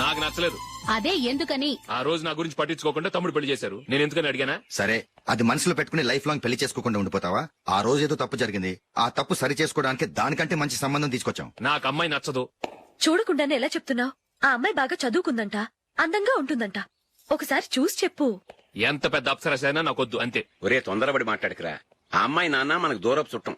నాకు నచ్చలేదు. అదే ఎందుకని? ఆ రోజు నా గురించి పట్టించుకోకుండా తమ్ముడు పెళ్లి చేశారు. నేను ఎందుకని అడిగానా? సరే, అది మనసులో పెట్టుకుని లైఫ్ లాంగ్ పెళ్లి చేసుకోకుండా ఉండిపోతావా? ఆ రోజు ఏదో తప్పు జరిగింది, ఆ తప్పు సరి చేసుకోవడానికి దానికంటే మంచి సంబంధం తీసుకొచ్చాం. నాకు అమ్మాయి నచ్చదు. చూడకుండానే ఎలా చెప్తున్నావు? ఆ అమ్మాయి బాగా చదువుకుందంట, అందంగా ఉంటుందంట. ఒకసారి చూసి చెప్పు. ఎంత పెద్ద అప్సరసైనా నాకొద్దు అంతే. ఒరే తొందరపడి మాట్లాడకురా. ఆ అమ్మాయి నాన్న మనకు దూరపు చుట్టం.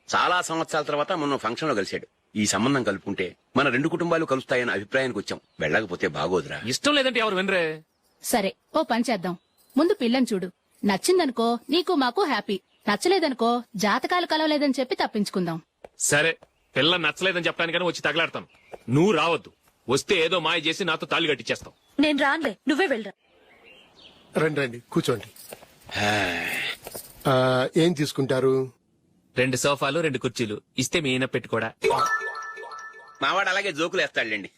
చాలా సంవత్సరాల తర్వాత మొన్న ఫంక్షన్ లో కలిశాడు. ఈ సంబంధం కలుపుకుంటే మన రెండు కుటుంబాలు కలుస్తాయన్న అభిప్రాయానికి వచ్చాం. వెళ్ళకపోతే బాగోదురా. ఇష్టం లేదంటే ఎవరు వినరే. సరే, ఓ పని చేద్దాం. ముందు పిల్లని చూడు. నచ్చిందనుకో నీకు మాకు హ్యాపీ. నచ్చలేదనుకో జాతకాలు కలవలేదని చెప్పి తప్పించుకుందాం. సరే, పిల్ల నచ్చలేదని చెప్పడానికని వచ్చి తగలాడతాను. నువ్వు రావద్దు. వస్తే ఏదో మాయ చేసి నాతో తాళి కట్టించేస్తావు. నేను రానులే, నువ్వే వెళ్ళరా. రండి రండి కూర్చోండి. ఏం తీసుకుంటారు? 2 సోఫాలు 2 కుర్చీలు ఇస్తే మీ ఈయన పెట్టుకోడా. మావాడు అలాగే జోకులు వేస్తాడులేండి.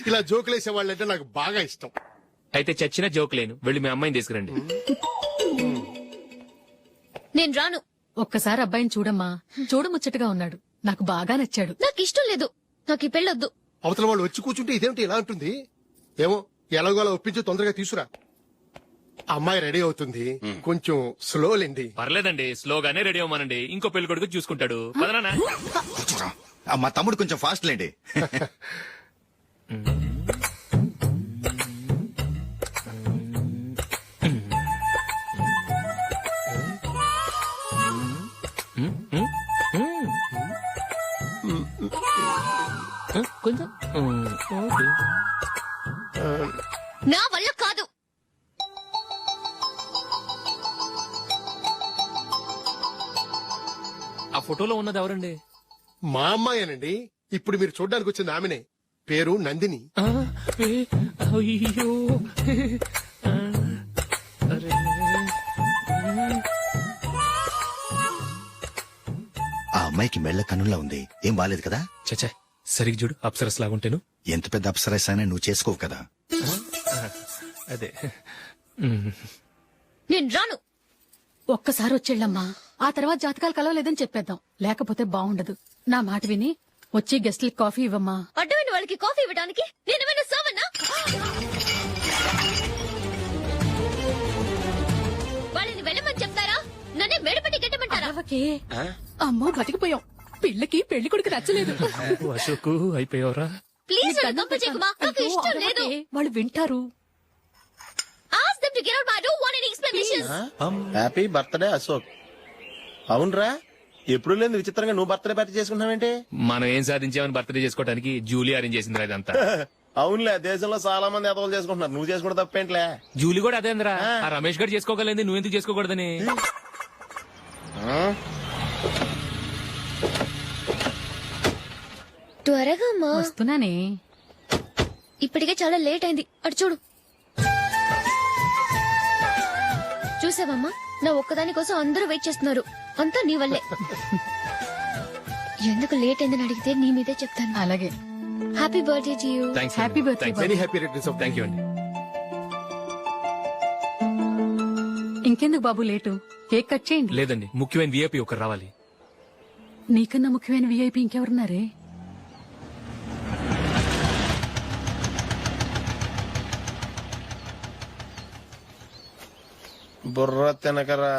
ఇలా జోకులేసే వాళ్ళంటే నాకు బాగా ఇష్టం. అయితే చచ్చిన జోక్ లేను. వెళ్ళి మీ అమ్మాయిని తీసుకురండి. నేను రాను. ఒక్కసారి అబ్బాయిని చూడమ్మా. చూడముచ్చటగా ఉన్నాడు. నాకు బాగా నచ్చాడు. నాకు ఇష్టం లేదు. నాకు ఈ పెళ్ళొద్దు. అవతల వాళ్ళు వచ్చి కూర్చుంటే ఇదేమిటి ఇలా ఉంటుంది? ఏమో ఎలాగో అలా ఒప్పించి తొందరగా తీసుకురా. అమ్మాయి రెడీ అవుతుంది, కొంచెం స్లో లేండి. పర్లేదండి, స్లోగానే రెడీ అవ్వమనండి. ఇంకో పెళ్లి కొడుకు చూసుకుంటాడు. పదనా. కూర్చోరా. మా తమ్ముడు కొంచెం ఫాస్ట్ లేండి. కొంచెం నా వల్ల కాదు. ఆ ఫోటోలో ఉన్నది ఎవరండి? మా అమ్మాయేనండి. ఇప్పుడు మీరు చూడడానికి వచ్చింది ఆమెనే. పేరు నందిని. అయ్యో, ఆ అమ్మాయికి మెళ్ళ కన్నులా ఉంది. ఏం బాలేదు కదా? చచ్చా, సరిగ్గా చూడు. అప్సరస్ లాగుంటేను. ఎంత పెద్ద అప్సరస్ అయినా నువ్వు చేసుకోవు కదా. అదే. నేను రాను. ఒక్కసారి వచ్చేళ్ళమ్మా. ఆ తర్వాత జాతకాలు కలవలేదని చెప్పేద్దాం. లేకపోతే బాగుండదు. నా మాట విని వచ్చి గెస్ట్లకి కాఫీ ఇవ్వమ్మా. అడ్డమైన వాళ్ళకి కాఫీ ఇవ్వడానికి నేనేమైనా సోమన్నా? వాళ్ళని వెళ్ళమని చెప్తారా? నన్నే మేడపట్టి గెట్టమంటారా? అరవకే. అమ్మో బతికిపోయాం. పిల్లకి పెళ్లి కొడుకు నచ్చలేదు. అశోక్ అయిపోయావరా. ప్లీజ్ నన్ను పంపించేకుమా. నాకు ఇష్టం లేదు. వాళ్ళు వింటారు. Ask them to get out. I don't want any explanations. Happy birthday Ashok. అవునరా, ఎప్పుడు లేదు విచిత్రంగా నువ్వు బర్త్డే పార్టీ చేసుకుంటావేంటి? మనం ఏం సాధించామని బర్త్డే చేసుకోవడానికి జూలీ అరేంజ్ చేసింది ఇదంతా. అవునులే, దేశంలో చాలా మంది ఎదవలు చేసుకుంటున్నారు. నువ్వు చేసుకుంటే తప్పేంట్లే. జూలీ కూడా అదేంద్రా. ఆ రమేష్ గారు చేసుకోగలేదు, నువ్వెందుకు చేసుకోకూడదని. త్వరగా అమ్మా. వస్తున్నానే. ఇప్పటికే చాలా లేట్ అయింది. అటు చూడు. చూసావమ్మా, నా ఒక్కదాని కోసం అందరూ వెయిట్ చేస్తున్నారు. అంతా నీ వల్లే. ఎందుకు లేట్ అయిందని అడిగితే నీ మీదే చెప్తాను. అలాగే. Happy birthday to you. Happy birthday. Very happy returns of. Thank you అండి. ఇంకెందుకు బాబు లేటు? కేక్ కట్ చేయండి. లేదండి, ముఖ్యమైన విఐపి ఒకరు రావాలి. నీకన్నా ముఖ్యమైన విఐపి ఇంకెవరున్నారే? బుర్ర తినకరా.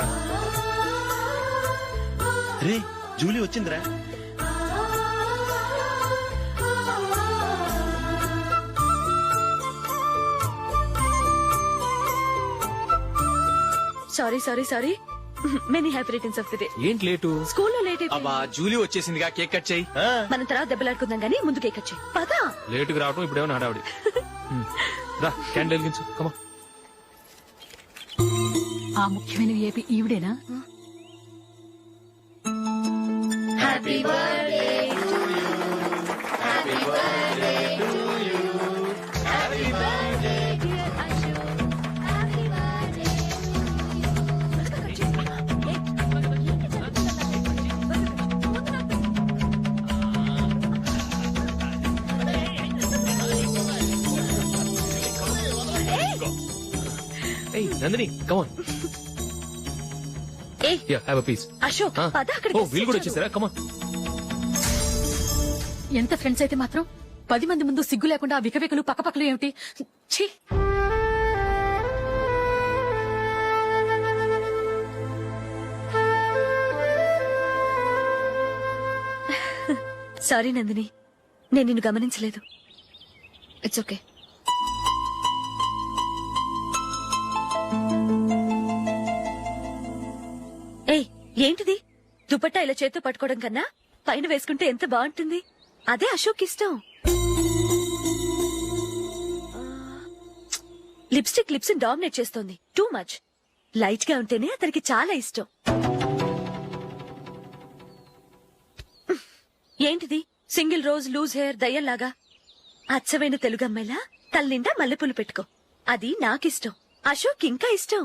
రే, జూలీ వచ్చిందిరా. Sorry sorry sorry. Many happy returns of the day. ఏంటి లేటు? స్కూల్లో లేట్ అయిపోయింది. జూలీ వచ్చేసిందిగా, కేక్ కట్ చేయి. మనం తర్వాత దెబ్బలాడుకుందాం గానీ ముందు కేక్ వచ్చాయి. పదా. లేటుగా రావటం ఇప్పుడేమో హడావుడి. రా, క్యాండిల్ వెలిగించు. కమా. ఆ ముఖ్యమైన విఐపి ఈవిడేనా? Happy birthday to you. Happy birthday to you. Happy birthday dear Ashok. Happy birthday. Hey, Nandini, come on. Hey, here, have a piece. Ashok, పద అక్కడికి. Oh, వీళ్ళు కూడా వచ్చేసారా? Come on. ఎంత ఫ్రెండ్స్ అయితే మాత్రం 10 మంది ముందు సిగ్గు లేకుండా ఆ వికవికలు పక్కపక్కలు ఏమిటి? ఛీ! సారీ నందిని, నేను నిన్ను గమనించలేదు. It's okay. ఏయ్, ఏంటిది? దుపట్టా ఇలా చేత్తో పట్టుకోవడం కన్నా పైన వేసుకుంటే ఎంత బాగుంటుంది. అదే అశోక్ ఇష్టం. లిప్స్టిక్ లిప్స్ డామినేట్ చేస్తోంది. Too much. లైట్ గా ఉంటేనే అతనికి చాలా ఇష్టం. ఏంటిది? సింగిల్ రోజ్ లూజ్ హెయిర్ దయ్యంలాగా. అచ్చమైన తెలుగు అమ్మాయిలా తల నిండా మల్లెపూలు పెట్టుకో. అది నాకిష్టం. అశోక్ ఇంకా ఇష్టం.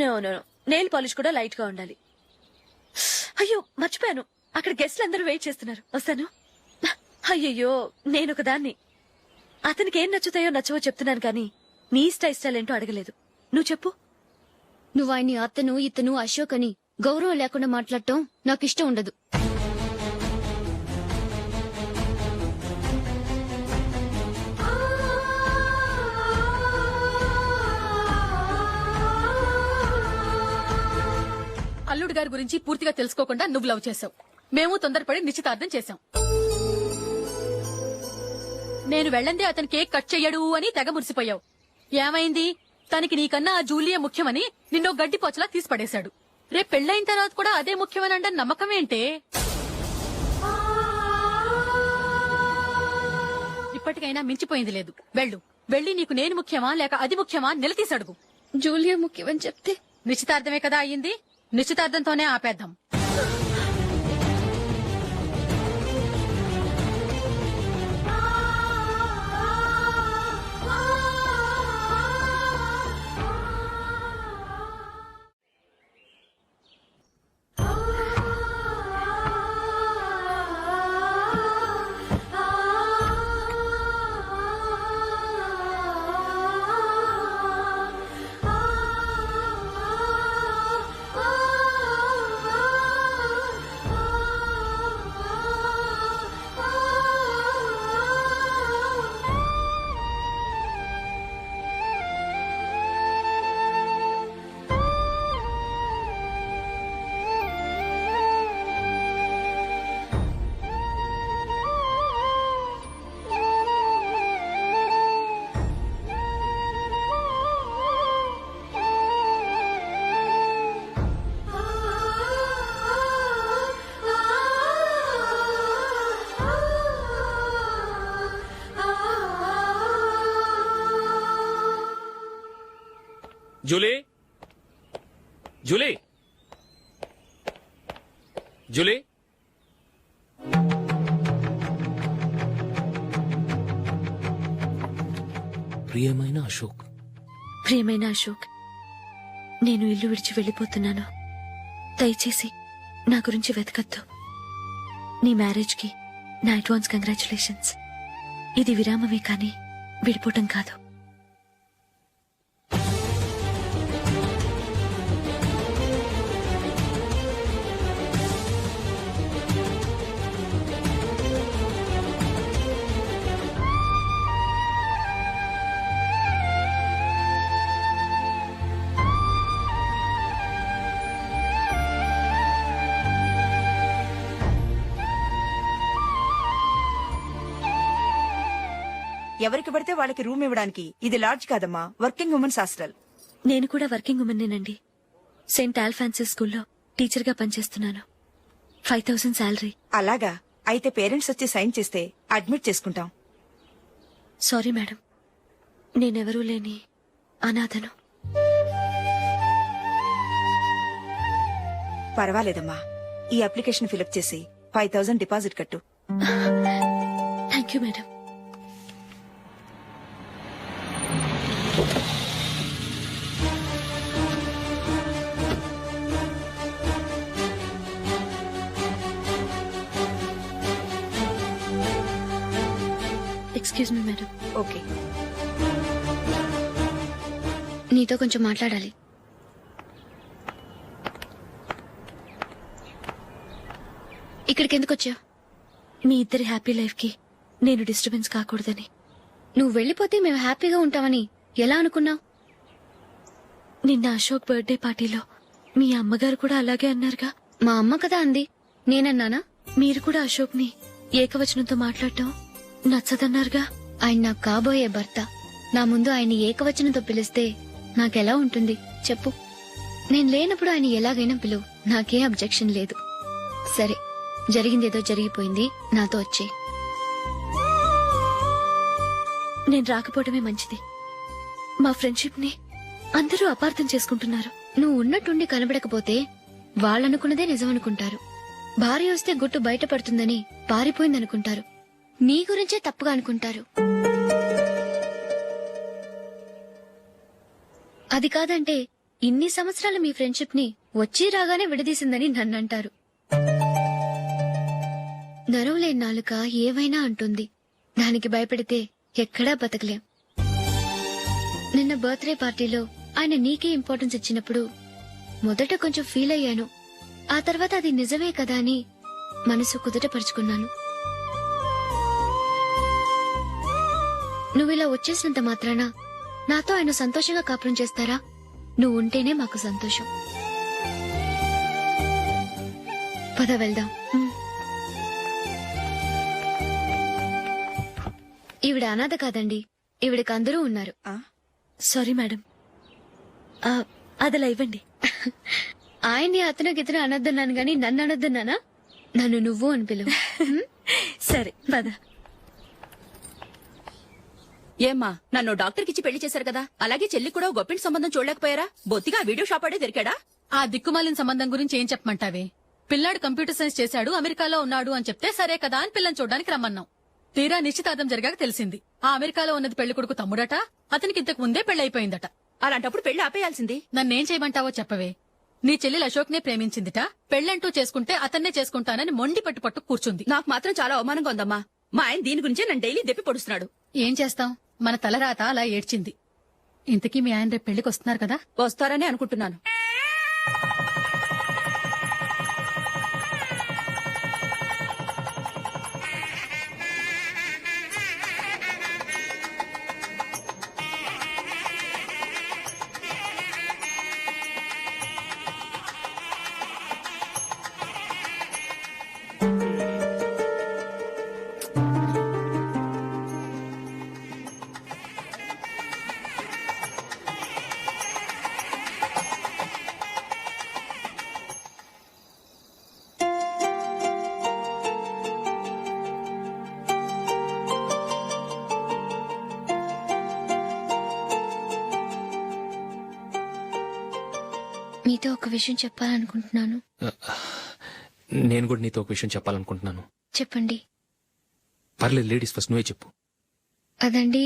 నో నో, నెయిల్ పాలిష్ కూడా లైట్ గా ఉండాలి. అయ్యో మర్చిపోయాను, అక్కడ గెస్ట్లు అందరూ వెయిట్ చేస్తున్నారు. వస్తాను. అయ్యయ్యో, నేనొక దాన్ని. అతనికి ఏం నచ్చుతాయో నచ్చవో చెప్తున్నాను కానీ నీ ఇష్టాలేంటో అడగలేదు. నువ్వు చెప్పు. నువ్వు ఆయన్ని అతను ఇతను అశోక్ అని గౌరవం లేకుండా మాట్లాడటం నాకు ఇష్టం ఉండదు. అల్లుడు గారి గురించి పూర్తిగా తెలుసుకోకుండా నువ్వు లవ్ చేసావు. మేము తొందరపడి నిశ్చితార్థం చేశాం. నేను వెళ్ళందే అతను కేక్ కట్ చెయ్యడు అని తెగ మురిసిపోయావు. ఏమైంది? తనకి నీకన్నా ఆ జూలియా ముఖ్యమని నిన్నో గడ్డి పోచలా తీసి పడేశాడు. రేపు పెళ్ళైన తర్వాత కూడా అదే ముఖ్యమని అంటే నమ్మకం ఏంటే? ఇప్పటికైనా మించిపోయింది లేదు. వెళ్ళు, వెళ్ళి నీకు నేను ముఖ్యమా లేక అది ముఖ్యమా నిలదీసి అడుగు. జూలియా ముఖ్యమని చెప్తే నిశ్చితార్థమే కదా అయ్యింది. నిశ్చితార్థంతోనే ఆపేద్దాం. Julie, Julie, Julie. ప్రియమైన అశోక్. ప్రియమైన అశోక్, నేను ఇల్లు విడిచి వెళ్ళిపోతున్నాను. దయచేసి నా గురించి వెతకద్దు. నీ మ్యారేజ్ కి నా అడ్వాన్స్ కంగ్రాచులేషన్స్. ఇది విరామమే కానీ విడిపోవటం కాదు. ఎవరికి పడితే వాళ్ళకి రూమ్ ఇవ్వడానికి ఇది లాడ్జ్ కాదమ్మా, వర్కింగ్ ఉమెన్స్ హాస్టల్. నేను కూడా వర్కింగ్ ఉమెన్నేనండి. సెయింట్ ఆల్ఫాన్సిస్ స్కూల్లో టీచర్ గా పనిచేస్తున్నాను. 5000 శాలరీ. అలాగా? అయితే పేరెంట్స్ వచ్చి సైన్ చేస్తే అడ్మిట్ చేసుకుంటాం. సారీ మేడం, నేనెవరూ లేని అనాథను. పర్వాలేదమ్మా, ఈ అప్లికేషన్ ఫిలప్ చేసి 5000 డిపాజిట్ కట్టు. Thank you madam. Excuse me madam. Okay. నీతో కొంచెం మాట్లాడాలి. ఇక్కడికి ఎందుకు వచ్చావు? మీ ఇద్దరి హ్యాపీ లైఫ్ కి నేను డిస్టర్బెన్స్ కాకూడదని. నువ్వు వెళ్ళిపోతే మేము హ్యాపీగా ఉంటామని ఎలా అనుకున్నావు? నిన్న అశోక్ బర్త్డే పార్టీలో మీ అమ్మగారు కూడా అలాగే అన్నారుగా. మా అమ్మ కదా అంది, నేనన్నానా? మీరు కూడా అశోక్ ని ఏకవచనంతో మాట్లాడటం నచ్చదన్నారుగా. ఆయన నాకు కాబోయే భర్త. నా ముందు ఆయన్ని ఏకవచనంతో పిలిస్తే నాకెలా ఉంటుంది చెప్పు? నేను లేనప్పుడు ఆయన ఎలాగైనా పిలువు, నాకేం అబ్జెక్షన్ లేదు. సరే, జరిగిందేదో జరిగిపోయింది, నాతో వచ్చే. నేను రాకపోవడమే మంచిది. మా ఫ్రెండ్షిప్ ని అందరూ అపార్థం చేసుకుంటున్నారు. నువ్వు ఉన్నట్టుండి కనబడకపోతే వాళ్ళనుకున్నదే నిజమనుకుంటారు. భార్య వస్తే గుట్టు బయటపడుతుందని పారిపోయిందనుకుంటారు. నీ గురించే తప్పుగా అనుకుంటారు. అది కాదంటే ఇన్ని సంవత్సరాలు మీ ఫ్రెండ్షిప్ ని వచ్చి రాగానే విడదీసిందని నన్నంటారు. నరవలేని నాలుక ఏవైనా అంటుంది. దానికి భయపడితే ఎక్కడా బతకలేం. నిన్న బర్త్డే పార్టీలో ఆయన నీకే ఇంపార్టెన్స్ ఇచ్చినప్పుడు మొదట కొంచెం ఫీల్ అయ్యాను. ఆ తర్వాత అది నిజమే కదా అని మనసు కుదుటపరుచుకున్నాను. నువ్విలా వచ్చేసినంత మాత్రాన నాతో ఆయన సంతోషంగా కాపురం చేస్తారా? నువ్వు ఉంటేనే మాకు సంతోషం. పద వెళ్దాం. ఈవిడ అనాథ కాదండి, ఈవిడకి అందరూ ఉన్నారు. సారీ మేడం, అదలా ఇవ్వండి. ఆయన్ని అతను గితను అనొద్దన్నాను గాని నన్ను అనొద్దన్నానా? నన్ను నువ్వు అని పిలువు. సరే పద. ఏమ్మా, నన్ను డాక్టర్ కిచ్చి పెళ్లి చేశారు కదా, అలాగే చెల్లి కూడా గొప్పింటి సంబంధం చూడలేకపోయారా? బొత్తిగా ఆ వీడియో షాప్ ఆడే దొరికాడా? ఆ దిక్కుమాలిన సంబంధం గురించి ఏం చెప్పమంటావే? పిల్లాడు కంప్యూటర్ సైన్స్ చేశాడు, అమెరికాలో ఉన్నాడు అని చెప్తే సరే కదా అని పిల్లని చూడడానికి రమ్మన్నాం. తీరా నిశ్చితార్థం జరిగాక తెలిసింది ఆ అమెరికాలో ఉన్నది పెళ్లి కొడుకు తమ్ముడట, అతనికి ఇంతకు ముందే పెళ్లయిపోయిందట. అలాంటప్పుడు పెళ్లి ఆపేయాల్సింది. నన్నేం చేయమంటావో చెప్పవే? నీ చెల్లెలు అశోక్ నే ప్రేమించిందిట, పెళ్లంటూ చేసుకుంటే అతన్నే చేసుకుంటానని మొండి పట్టు కూర్చుంది. నాకు మాత్రం చాలా అవమానంగా ఉందమ్మా. మా ఆయన దీని గురించే నన్ను డైలీ దెప్పి పొడుస్తున్నాడు. ఏం చేస్తాం, మన తలరాత అలా ఏడ్చింది. ఇంతకీ మీ ఆయన రేపు పెళ్లికి వస్తున్నారు కదా? వస్తారని అనుకుంటున్నాను. మీతో ఒక విషయం చెప్పాలనుకుంటున్నాను. నేను కూడా నీతో ఒక విషయం చెప్పాలనుకుంటున్నాను. చెప్పండి. పర్లేదు, లేడీస్ ఫస్ట్, నువ్వే చెప్పు. అదండి,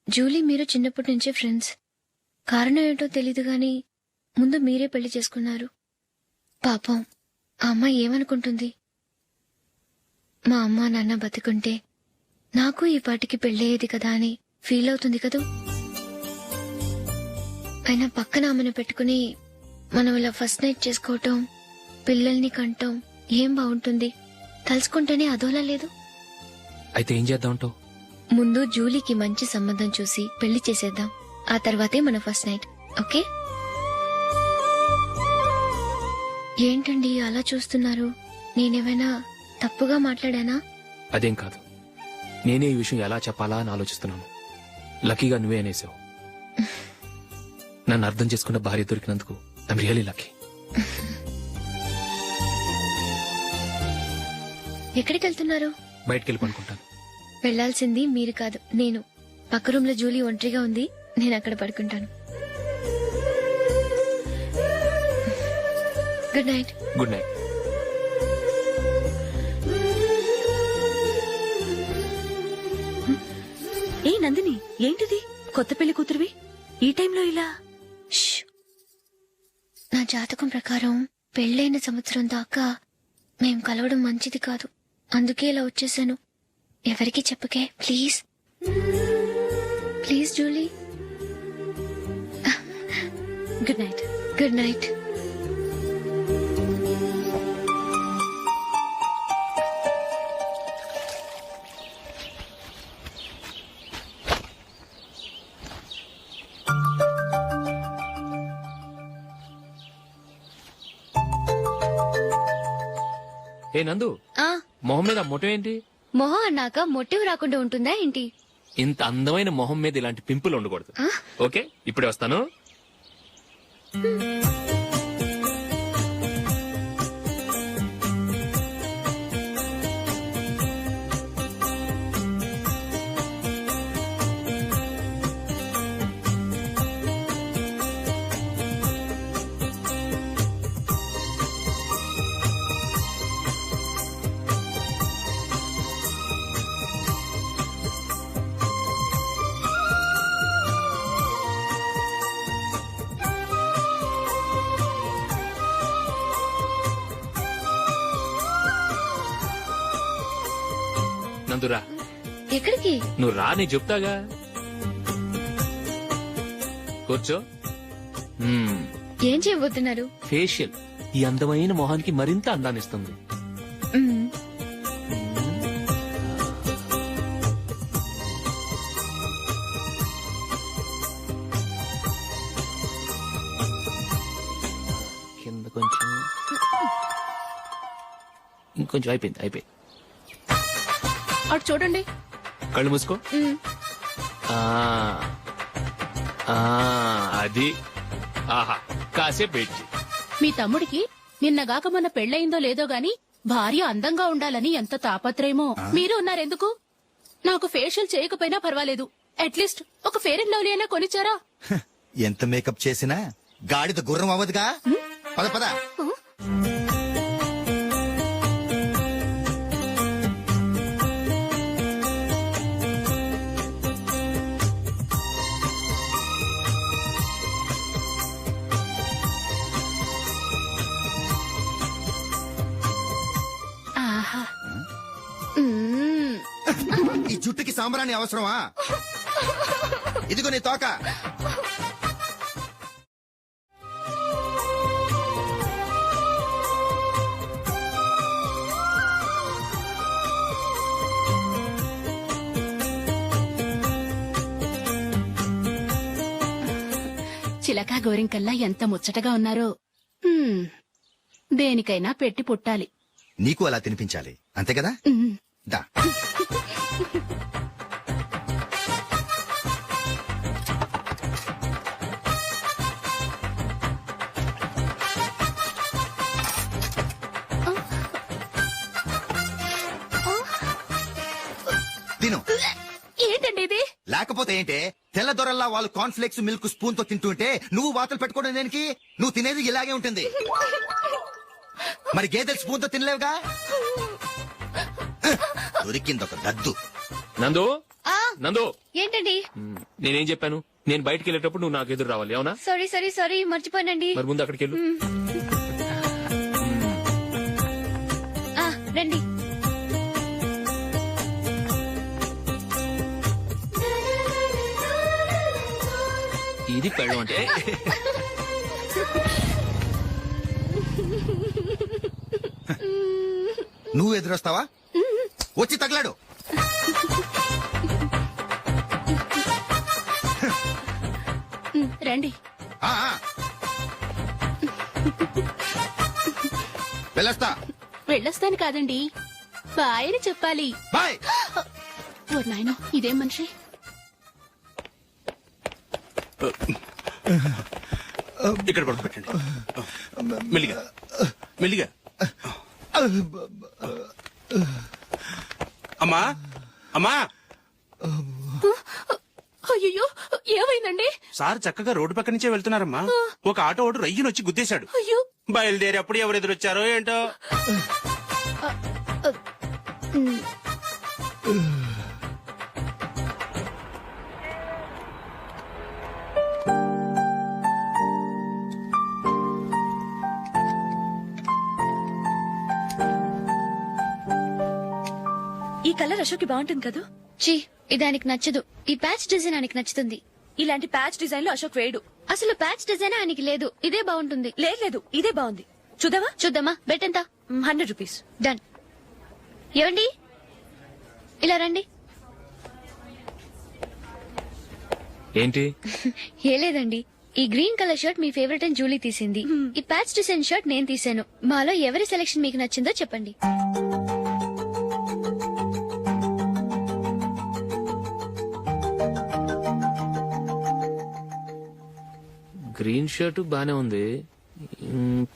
జూలీ మీరు చిన్నప్పటి నుంచే ఫ్రెండ్స్. కారణం ఏంటో తెలీదు గాని ముందు మీరే పెళ్లి చేసుకున్నారు. పాపం ఆ అమ్మాయి ఏమనుకుంటుంది? మా అమ్మ నాన్న బతికుంటే నాకు ఈ పాటికి పెళ్ళయ్యేది కదా అని ఫీల్ అవుతుంది కదూ. అయినా పక్కన ఆమెను పెట్టుకుని మనం ఇలా ఫస్ట్ నైట్ చేసుకోవటం, పిల్లల్ని కంటాం ఏం బాగుంటుంది? తలుచుకుంటేనే అదోలా లేదు. అయితే ఏం చేద్దామంటావు? ముందు జూలీకి మంచి సంబంధం చూసి పెళ్లి చేసేద్దాం, ఆ తర్వాతే మన ఫస్ట్ నైట్. ఓకే? ఏంటండి అలా చూస్తున్నారు? నేనేమైనా తప్పుగా మాట్లాడానా? అదేం కాదు, నేనే ఈ విషయం ఎలా చెప్పాలా అని ఆలోచిస్తున్నాను. లక్కీగా నువ్వే అనేసావు. నన్ను అర్థం చేసుకున్న భార్య దొరికినందుకు ఐమ్ రియలీ లక్కీ. ఎక్కడికి వెళ్తున్నారు? బయటికి వెళ్ళి పడుకుంటాను. వెళ్లాల్సింది మీరు కాదు, నేను. పక్క రూమ్ లో జూలీ ఒంటరిగా ఉంది, నేను అక్కడ పడుకుంటాను. Good night. Good night. ఏ నందిని, ఏంటిది? కొత్త పెళ్లి కూతురువి ఈ టైంలో ఇలా? ష్. నా జాతకం ప్రకారం పెళ్ళైన సంవత్సరం దాకా మేం కలవడం మంచిది కాదు, అందుకే ఇలా వచ్చేసాను. ఎవరికి చెప్పకే please. Please Julie. Good night. Good night. ఏ నందు ఆ మొహం మీద ఆ మొటం ఏంటి? మొహం అన్నాక మొట్టివి రాకుండా ఉంటుందా ఏంటి? ఇంత అందమైన మొహం మీద ఇలాంటి పింపుల్ ఉండకూడదు. ఓకే, ఇప్పుడే వస్తాను. నందురా, ఎక్కడికి? నువ్వు రా, నేను చెప్తాగా. కూర్చో. ఏం చేయబోతున్నారు? ఫేషియల్ ఈ అందమైన మొహానికి మరింత అందాన్నిస్తుంది. మ్మ్. కింద కొంచెం, ఇంకొంచెం. అయిపోయింది. అటు చూడండి. కళ్ళు మూసుకో. ఆ, ఆ, అది. ఆహా, కాసేపు వెయిట్ చెయ్. మీ తమ్ముడికి నిన్నగాక మొన్న పెళ్ళయిందో లేదో గాని భార్య అందంగా ఉండాలని ఎంత తాపత్రయమో. మీరు ఉన్నారెందుకు? నాకు ఫేషియల్ చేయకపోయినా పర్వాలేదు, అట్లీస్ట్ ఒక ఫేర్ అండ్ లవ్లీ అయినా కొనిచ్చారా? ఎంత మేకప్ చేసినా గాడిద గుర్రం అవ్వదుగా. పద పద. ఆహా. మ్మ్. ఈ జుట్టుకి సాంబ్రాణి అవసరమా? ఇదిగో నీ తోక. చిలకా గోరింకల్లా ఎంత ముచ్చటగా ఉన్నారో. దేనికైనా పెట్టి పుట్టాలి. నీకు అలా తినిపించాలి, అంతే కదా? దా. తిను. ఏంటండి ఇది? లేకపోతే ఏంటే, తెల్ల దొరల్లా వాళ్ళు కార్న్ఫ్లేక్స్ మిల్క్ స్పూన్ తో తింటుంటే నువ్వు వాతలు పెట్టుకోవడం దేనికి? నువ్వు తినేది ఇలాగే ఉంటుంది. మరి గేదెలు స్పూన్ తో తినలేవుగా. దొరికింది ఒక దద్దు. నందు, నందు, ఏంటండి? నేనేం చెప్పాను? నేను బయటికి వెళ్ళేటప్పుడు నువ్వు నాకు ఎదురు రావాలి, అవునా? సారీ మర్చిపోయానండి. మరి ముందు అక్కడికి వెళ్ళు. రండి. ఇది పెళ్ళం అంటే. నువ్వు ఎదురొస్తావా? వచ్చి తగలాడు. రండి. ఆ, ఆ. వెళ్ళొస్తా. వెళ్ళొస్తాను కాదండి, బాయ్ అని చెప్పాలి. బాయ్. ఓ నాయనో, ఇదేం మనిషి? ఇక్కడ పడుకోబెట్టండి. మెల్లిగా మెల్లిగా. అమ్మా అమ్మా. అయ్యో, ఏమైందండి? సార్ చక్కగా రోడ్డు పక్క నుంచే వెళ్తున్నారమ్మా. ఒక ఆటో ఓడు రయ్యను వచ్చి గుద్దేశాడు. అయ్యో. బయలుదేరి అప్పుడు ఎవరు ఎదురొచ్చారో ఏంటో. ఈ కలర్ అశోక్కి బాగుంటుంది కదా? చీ, ఇది ఆయనకి నచ్చదు. ఈ ప్యాచ్ డిజైన్ ఆయనకి నచ్చుతుంది. ఇలాంటి ప్యాచ్ డిజైన్ లో అశోక్ వేడు. అసలు ప్యాచ్ డిజైన్ ఆయనకి లేదు. ఇదే బాగుంటుంది. లేదు, ఇదే బాగుంది. చూద్దామా? చూద్దామా. బెట్ ఎంత? 100 రూపీస్. డన్. ఏమండి, ఇలా రండి. ఏంటి? ఏ లేదండి, ఈ గ్రీన్ కలర్ షర్ట్ మీ ఫేవరెట్ అని జూలీ తీసింది. ఈ ప్యాచ్ డిజైన్ షర్ట్ నేను తీసాను. మాలో ఎవరి సెలెక్షన్ మీకు నచ్చిందో చెప్పండి. గ్రీన్ షర్ట్ బానే ఉంది,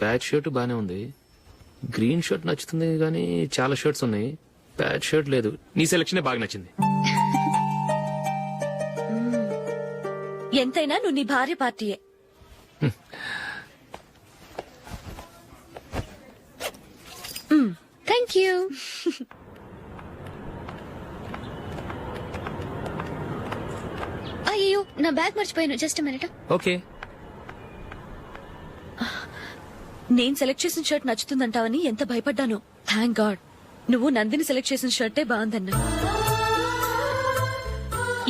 ప్యాచ్ షర్ట్ బానే ఉంది. గ్రీన్ షర్ట్ నచ్చుతుంది కానీ చాలా షర్ట్స్ ఉన్నాయి, ప్యాచ్ షర్ట్ లేదు. నీ సెలెక్షన్ బాగా నచ్చింది. ఎంతైనా నువ్వు నీ భార్య పార్టీయే. Thank you. అయ్యో నా బ్యాగ్ మర్చిపోయాను. Just minute. ఓకే. నేను సెలెక్ట్ చేసిన షర్ట్ నచ్చుతుందంటావని ఎంత భయపడ్డాను. థ్యాంక్ గాడ్ నువ్వు నందిని సెలెక్ట్ చేసిన షర్టే బాగుందన్నా.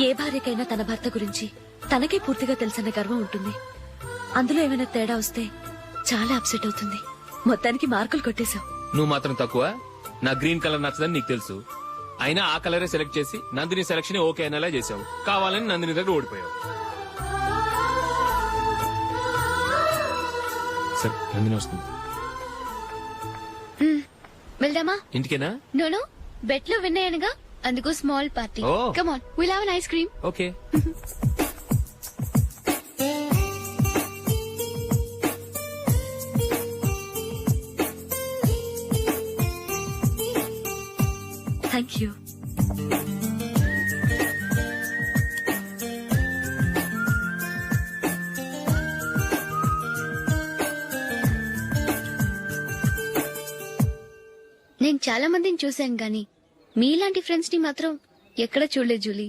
ఏ భార్యకైనా తన భర్త గురించి తనకే పూర్తిగా తెలుసన్న గర్వం ఉంటుంది. అందులో ఏమైనా తేడా వస్తే చాలా అప్సెట్ అవుతుంది. మొత్తానికి మార్కులు కొట్టేశావు. నువ్వు మాత్రం తక్కువ. నా గ్రీన్ కలర్ నచ్చదని నీకు తెలుసు, అయినా ఆ కలరే సెలెక్ట్ చేసి నందిని సెలెక్షన్ ఓకే అనేలా చేసావు. కావాలని నందిని దగ్గర ఓడిపోయావు. సరే నందిని వస్తుంది. వెళ్దామా? ఇంటికేనా? నోను బెట్ లో విన్నాయనగా, అందుకు small party. Oh. Come on, will have an ice cream. Okay. Thank you. నేను చాలా మందిని చూశాను గాని మీలాంటి ఫ్రెండ్స్ ని మాత్రం ఎక్కడ చూడలేదు జూలీ.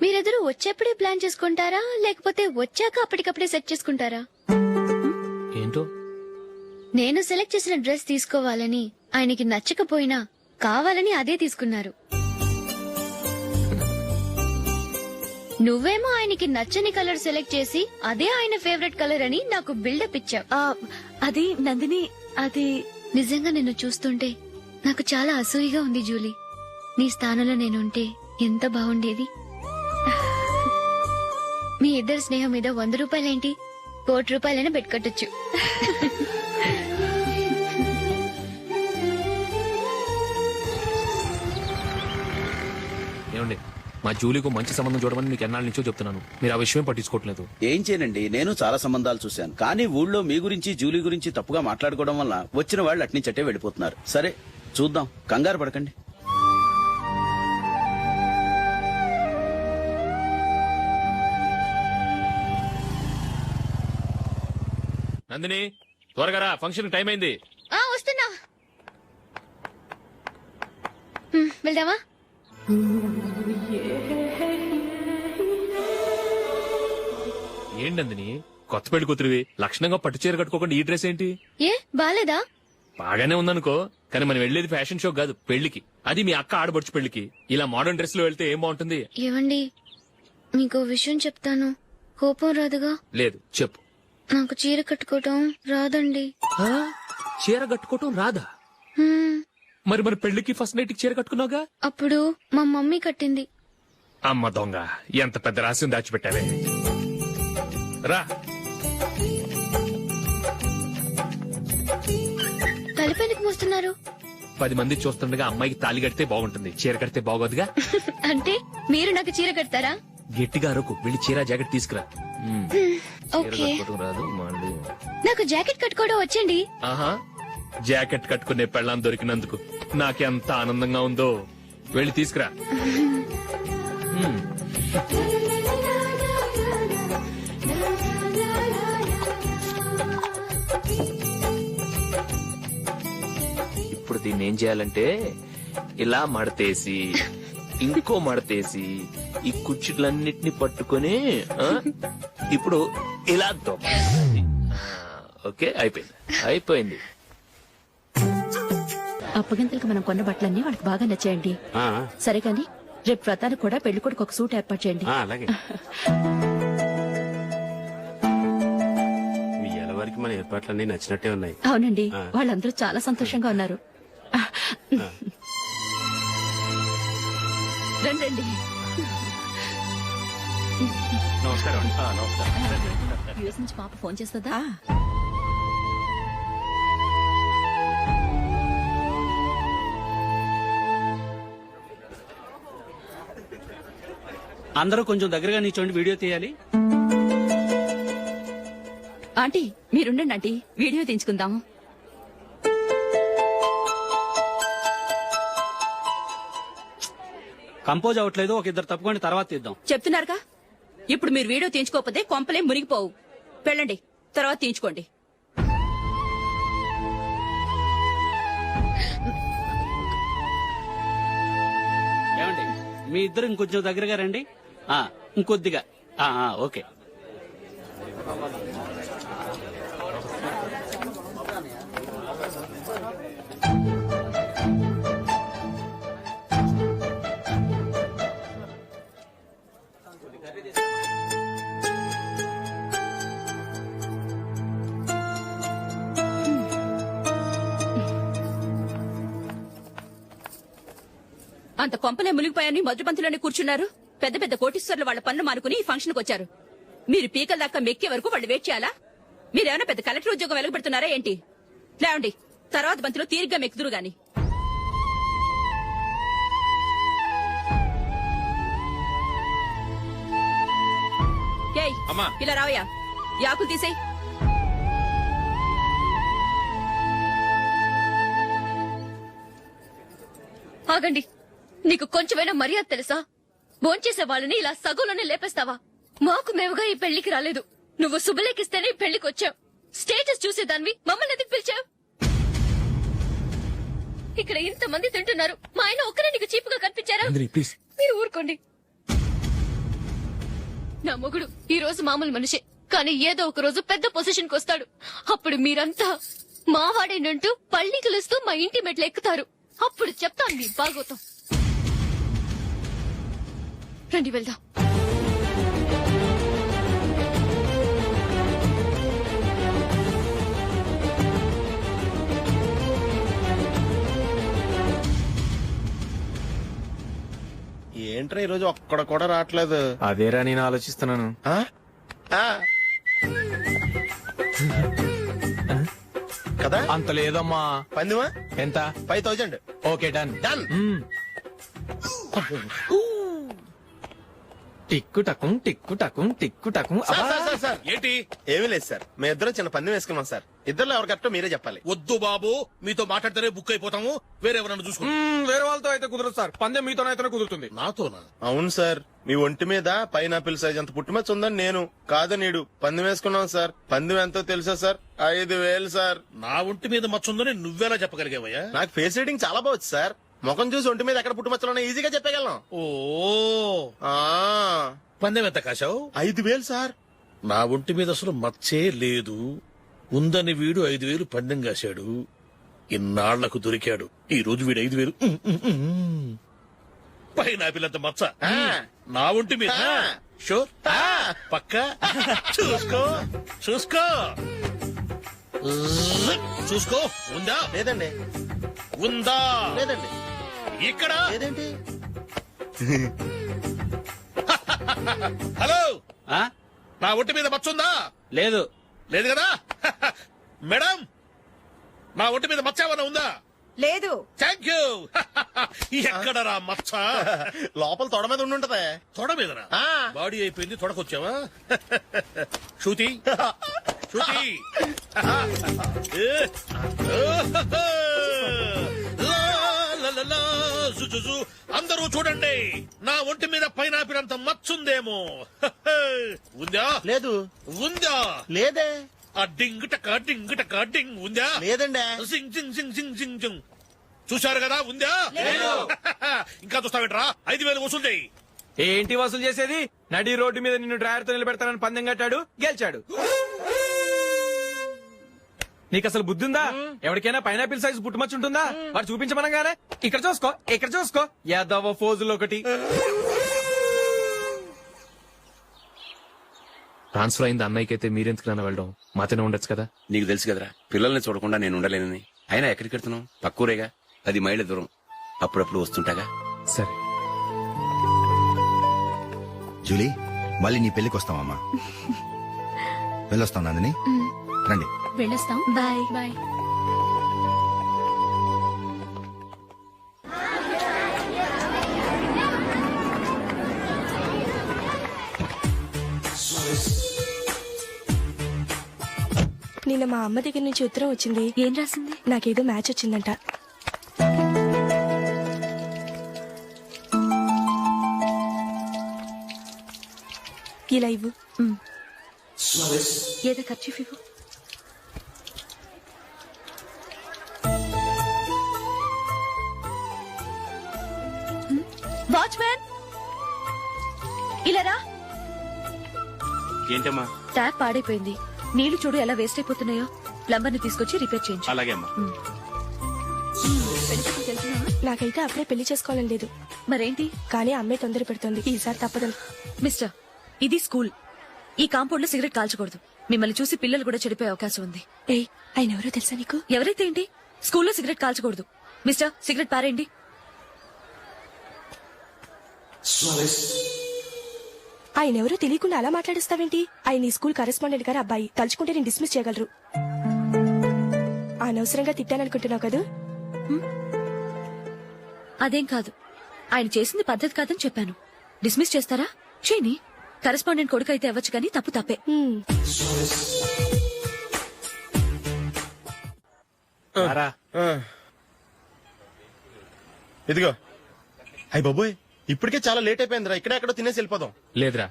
మీరెదరూ వచ్చేప్పుడే ప్లాన్ చేసుకుంటారా లేకపోతే వచ్చాక అప్పటికప్పుడే సెట్ చేసుకుంటారా? ఏంటో నేను సెలెక్ట్ చేసిన డ్రెస్ తీసుకోవాలని ఆయనకి నచ్చకపోయినా కావాలని అదే తీసుకున్నారు. నువ్వేమో ఆయనకి నచ్చని కలర్ సెలెక్ట్ చేసి అదే ఆయన ఫేవరెట్ కలర్ అని నాకు బిల్డప్ ఇచ్చావు. అది నందిని, అది నిజంగా నిన్ను చూస్తుంటే నాకు చాలా అసూయగా ఉంది జూలీ. నీ స్థానంలో నేనుంటే ఎంత బాగుండేది. మీ ఇద్దరు స్నేహం మీద 100 రూపాయలేంటి, 1 కోటి రూపాయలైనా పెట్టుకట్టొచ్చు. ఏమండి, మా జూలీకు మంచి సంబంధం చూడమని మీకు ఎన్నాళ్ళ నుంచో చెప్తున్నాను, మీరు ఆ విషయం పట్టించుకోవట్లేదు. ఏం చేయనండి, నేను చాలా సంబంధాలు చూశాను. కానీ ఊళ్ళో మీ గురించి జూలీ గురించి తప్పుగా మాట్లాడుకోవడం వల్ల వచ్చిన వాళ్ళు అట్నుంచట్టే వెళ్ళిపోతున్నారు. సరే చూద్దాం, కంగారు పడకండి. నందిని త్వరగా రా, ఫంక్షన్ టైం అయింది. వస్తున్నా. వెళ్దామా? ఏంటి నందిని, కొత్త పెళ్లి కూతురివి, లక్షణంగా పట్టు చీర కట్టుకోకుండా ఈ డ్రెస్ ఏంటి? ఏ బాలేదా? బాగానే ఉందనుకో, కానీ మనం వెళ్లేది ఫ్యాషన్ షో కాదు, పెళ్లికి. అది మీ అక్క ఆడబడుచు పెళ్లికి. ఇలా మోడర్న్ డ్రెస్ లో వెళ్తే ఏం బాగుంటుంది? ఏవండి, మీకు విషయం చెప్తాను, కోపం రాదుగా? లేదు, చెప్పు. నాకు చీర కట్టుకోవటం రాదండి. చీర కట్టుకోవటం రాదా? మరి మన పెళ్లికి ఫస్ట్ నైట్ కి చీర కట్టుకున్నావుగా? అప్పుడు మా మమ్మీ కట్టింది. అమ్మ దొంగ, ఎంత పెద్ద రహస్యం దాచిపెట్టావే. రా. తలపెందుకు మోస్తున్నారు? 10 మంది చూస్తుండగా అమ్మాయికి తాళి కడితే బాగుంటుంది, చీర కడితే బాగోదుగా. అంటే మీరు నాకు చీర కడతారా? గట్టిగా అరకు, వెళ్ళి చీర జాకెట్ తీసుకురా. చీర ఓకే. కట్టుకోవటం రాదు మళ్ళీ. నాకు జాకెట్ కట్టుకోవడం వచ్చండి. ఆహా, జాకెట్ కట్టుకునే పెళ్ళాం దొరికినందుకు నాకెంత ఆనందంగా ఉందో. వెళ్ళి తీసుకురా. ఇప్పుడు దీన్ని ఏం చేయాలంటే ఇలా మడతేసి ఇంకో మడతేసి ఈ కుర్చీలన్నిటిని పట్టుకొని ఇప్పుడు ఇలా దొక్కాలి. ఓకే, అయిపోయింది. అప్పగింతలకు మనం కొన్న బట్టలన్నీ వాళ్ళకి బాగా నచ్చాయండి. సరే కానీ రేపు వ్రతానికి కూడా పెళ్లి కొడుకు ఒక సూట్ ఏర్పాటు చేయండి. అలాగే. మీ ఎలవారికి మన ఏర్పాట్లన్నీ నచ్చినట్టే ఉన్నాయి. అవునండి, వాళ్ళందరూ చాలా సంతోషంగా ఉన్నారు. రండి. నమస్కారం యూఎస్ నుంచి పాప ఫోన్ చేస్తుందా? అందరూ కొంచెం దగ్గరగా నిల్చోండి, వీడియో తీయాలి. ఆంటీ మీరుండండి ఆంటీ, వీడియో తీయించుకుందాం. కంపోజ్ అవ్వట్లేదు, ఒక ఇద్దరు తప్పుకొని తర్వాత తీద్దాం. చెప్తున్నారుగా, ఇప్పుడు మీరు వీడియో తీయించుకోకపోతే కొంపలే మునిగిపోవు. వెళ్ళండి, తర్వాత తీయించుకోండి. ఏమండి, మీ ఇద్దరు ఇంకొంచెం దగ్గరగా రండి. ఇంకొద్దిగా. ఓకే. అంత కొంపలే మునిగిపోయాని మధురపంతులోనే కూర్చున్నారు. పెద్ద పెద్ద కోటీశ్వర్లు వాళ్ళ పనులు మానుకుని ఈ ఫంక్షన్ కు వచ్చారు. మీరు పీకల దాకా మెక్కే వరకు వాళ్ళు వెయిట్ చేయాలా? మీరేమైనా పెద్ద కలెక్టర్ ఉద్యోగం వెలగబెడుతున్నారా ఏంటి? లేవండి, తర్వాత బంతిలో తీరిగ్గా మెక్కుదురు గాని. ఏయ్, ఇలా రావయ్యా, యాకులు తీసేయ్. ఆగండి, నీకు కొంచెమైనా మర్యాద తెలుసా? భోంచేసే వాళ్ళని ఇలా సగంలోనే లేపేస్తావా? మాకు మేముగా ఈ పెళ్లికి రాలేదు. నువ్వు శుభలేఖిస్తేనే ఈ పెళ్లికి వచ్చావు. స్టేటస్ చూసేదానివి మమ్మల్ని ఎందుకు పిలిచావు? ఇక్కడ ఇంతమంది తింటున్నారు, మా ఆయన ఒక్కరే నీకు చీపుగా కనిపించారా? మీరు ఊరుకోండి. నా మొగుడు ఈ రోజు మామూలు మనిషే, కానీ ఏదో ఒక రోజు పెద్ద పొజిషన్ కు వస్తాడు. అప్పుడు మీరంతా మావాడేనంటూ పళ్ళి కలుస్తూ మా ఇంటి మెట్లు ఎక్కుతారు. అప్పుడు చెప్తాను మీ బాగోతాం. రండి వెళ్దాం. ఏంట్రా ఈరోజు ఒక్కడ కూడా రావట్లేదు? అదేరా నేను ఆలోచిస్తున్నాను. కదా అంత లేదమ్మా. పందిమా ఎంత? 5000. Okay, done. డన్. టిక్కు టకుం టిక్కు టకుం టిక్కు టకుం. సార్ ఏంటి? ఏమీ లేదు సార్, మేము ఇద్దరం చిన్న పందెం వేసుకున్నాం సార్. ఇద్దరు ఎవరు కరెక్టో మీరే చెప్పాలి. వద్దు బాబు, మీతో మాట్లాడితేనే బుక్ అయిపోతాము. వేరెవరన్నా చూసుకుంటాం. వేరే వాళ్ళతో అయితే కుదరదు సార్, పందెం మీతోనైతేనే కుదురుతుంది. నాతోనా? అవును సార్, మీ ఒంటి మీద పైనాపిల్ సైజ్ అంత పుట్టుమచ్చ ఉందని నేను కాదనీడు పందెం వేసుకున్నాం సార్. పందెం ఎంతో తెలుసా సార్? 5000 సార్. నా ఒంటి మీద మచ్చుందని నువ్వెలా చెప్పగలిగావయ్యా? నాకు ఫేస్ రీడింగ్ చాలా బాగుంది సార్. ముఖం చూసి ఒంటి మీద ఎక్కడ పుట్టుమచ్చలో ఈజీగా చెప్పగలను. ఓ, పందెం ఎంత కాశావు? 5000 సార్. నా ఒంటి మీద అసలు మచ్చే లేదు. ఉందని వీడు 5000 పందెం కాశాడు. ఇన్నాళ్లకు దొరికాడు. ఈ రోజు వీడు 5000. పైనాపిల్ మచ్చ నా ఒంటి మీద. షూర్, పక్క. చూసుకో చూసుకో చూసుకో. ఉందా? లేదండి. ఉందా? లేదండి. ఇక్కడ లేదేంటి? హలో, నా ఒంటి మీద మచ్చుందా? లేదు. లేదు కదా? మేడం, నా ఒంటి మీద మచ్చ ఏమన్నా ఉందా? లేదు. Thank you. ఎక్కడరా మచ్చ? లోపల తొడ మీద ఉండుంటదే. తొడ మీదనా? బాడీ అయిపోయింది, తొడకొచ్చావా? శృతి శృతి. అందరూ చూడండి, నా ఒంటి మీద పైనాపిల్ అంత మచ్చుందేమో. ఉందా? లేదు. ఉందా? లేదే. ఆ డింగ్ టక డింగ్ టక డింగ్ ఉందా? లేదండి. సింగ్ సింగ్ సింగ్ సింగ్ సింగ్ సింగ్. చూశారు కదా? ఉందా? ఇంకా చూస్తావేంట్రా? 5000 వసూలు చేయి. ఏంటి వసూలు చేసేది? నడి రోడ్డు మీద నిన్ను డ్రైవర్ తో నిలబెడతానని పందెం కట్టాడు, గెలిచాడు. నీకు అసలు బుద్ధి ఉందా? ఎవరికైనా పైనాపిల్ సైజ్ పుట్టుమచ్చు ఉంటుందా? వాడు చూపించమనగానే ఇక్కడ చూసుకో, ఇక్కడ చూసుకో. యాదవ ఫోజులు ఒకటి. ట్రాన్స్ఫర్ అయింది అన్నయ్యకి అయితే మీరెందుకు నాన్న వెళ్ళడం? మాతోనే ఉండొచ్చు కదా. నీకు తెలుసు కదరా, పిల్లల్ని చూడకుండా నేను ఉండలేనని. అయినా ఎక్కడికి వెళ్తున్నావు? పక్కూరేగా, 10 మైళ్ళ దూరం. అప్పుడప్పుడు వస్తుంటాగా. సరే. జూలీ, మళ్ళీ నీ పెళ్లికి వస్తామమ్మా. వెళ్ళొస్తాం నందిని. రండి. వెళ్ళొస్తాం. బాయ్. బాయ్. నిన్న మా అమ్మ దగ్గర నుంచి ఉత్తరం వచ్చింది. ఏం రాసింది? నాకేదో మ్యాచ్ వచ్చిందంట. ఇలా ఇవ్వు. ఏదో ఖర్చు ఇవ్వు. వాచ్మ్యాన్ ఇలా రా. ఏంటమ్మా? ట్యాప్ పాడైపోయింది. నీళ్లు చూడు ఎలా వేస్ట్ అయిపోతున్నాయో. ప్లంబర్ ని తీసుకొచ్చి రిపేర్ చేయించు. అలాగే అమ్మా. నాకైతే అప్పుడే పెళ్లి చేసుకోవాలని లేదు. మరేంటి? కానీ అమ్మే తొందర పెడుతుంది. ఈసారి తప్పదని. మిస్టర్, ఇది స్కూల్. ఈ కాంపౌండ్ లో సిగరెట్ కాల్చకూడదు. మిమ్మల్ని చూసి పిల్లలు కూడా చెడిపోయే అవకాశం ఉంది. ఏయ్, ఆయన ఎవరో తెలుసా నీకు? ఎవరైతే ఏంటి, స్కూల్లో సిగరెట్ కాల్చకూడదు. మిస్టర్, సిగరెట్ పారేయండి. ఆయన ఎవరో తెలియకుండా అలా మాట్లాడిస్తావేంటి? ఆయన ఈ స్కూల్ కరెస్పాండెంట్ గారు అబ్బాయి. తలుచుకుంటే నేను డిస్మిస్ చేయగలరు. అనవసరంగా తిట్టాననుకుంటున్నావు కదా? అదేం కాదు. ఆయన చేసింది పద్ధతి కాదని చెప్పాను. డిస్మిస్ చేస్తారా? చేయని. కరెస్పాండెంట్ కొడుకు అయితే అవ్వచ్చు కానీ తప్పు తప్పే. ఇదిగో. అయ్య బాబోయ్, ఇప్పటికే చాలా లేట్ అయిపోయిందిరా. ఇక్కడే ఎక్కడో తినేసి వెళ్ళిపోదాం. లేదురా,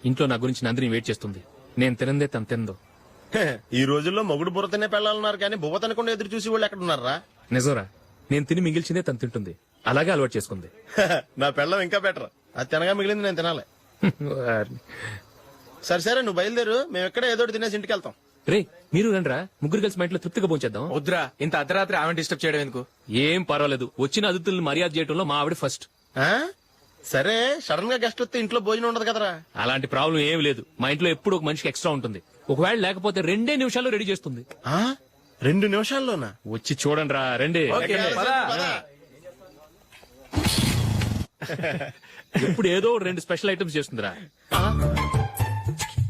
ఇంట్లో నా గురించి నందిని వెయిట్ చేస్తుంది. నేను తినందే తను తిందో. ఈ రోజుల్లో మొగుడు బుర్ర తినే పెళ్ళాలన్నారు కానీ బువ్వ తినకుండా ఎదురు చూసి వాళ్ళు ఎక్కడ ఉన్నారా? నిజంరా, నేను తిని మిగిల్చిందే తను తింటుంది. అలాగే అలవాటు చేసుకుంది. నా పెళ్ళం ఇంకా బెటర్. అది తినగా మిగిలింది నేను తినాలి. సరే సరే, నువ్వు బయలుదేరు. మేము ఎక్కడ ఏదో ఒకటి తినేసి ఇంటికి వెళ్తాం. రే, మీరు రండిరా, ముగ్గురు కలిసి మా ఇంట్లో తృప్తిగా పోంచేద్దాం. వద్దురా, ఇంత అర్ధరాత్రి ఆమె డిస్టర్బ్ చేయడం ఎందుకు? ఏం పర్వాలేదు, వచ్చిన అతిథుల్ని మర్యాద చేయడంలో మా ఆవిడ ఫస్ట్. సరే, సడన్ గా గెస్ట్ వస్తే ఇంట్లో భోజనం ఉండదు కదరా? అలాంటి ప్రాబ్లం ఏం లేదు. మా ఇంట్లో ఎప్పుడు ఒక మనిషికి ఎక్స్ట్రా ఉంటుంది. ఒకవేళ లేకపోతే 2 నిమిషాల్లో రెడీ చేస్తుంది. 2 నిమిషాల్లోనా? వచ్చి చూడండి రా, రండి. ఎప్పుడు ఏదో 2 స్పెషల్ ఐటమ్స్ చేస్తుందిరా.